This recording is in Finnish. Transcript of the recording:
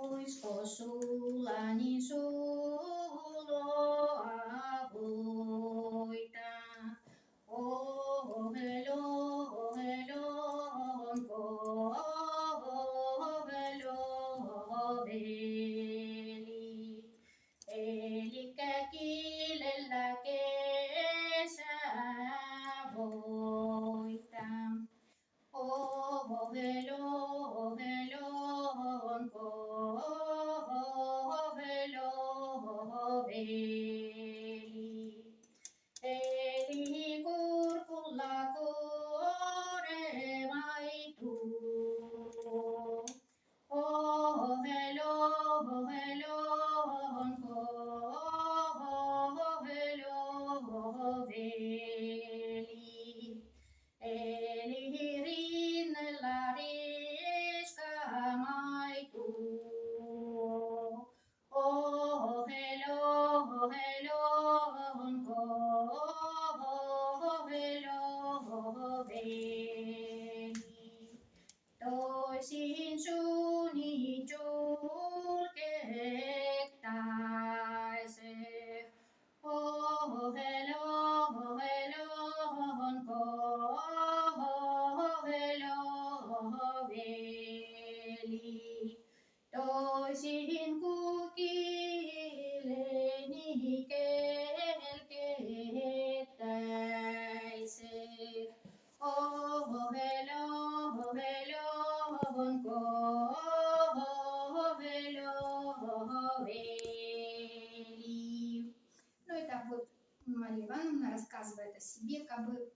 Oisko sulla niin suloa voita? Ohelonko veli? Elikkä kiilellä kesävoita. Ohelonko veli? Eli kurkulla kuore maituu. Ohelonko veli? Eli rinnellä riska maituu. Ohelonko veli? Toisin suuni julkehtaise. Ohelonko veli? Toisin kukileni kelkehtäise. Ohelonko veli? Ну и так вот Марья Ивановна рассказывает о себе, как бы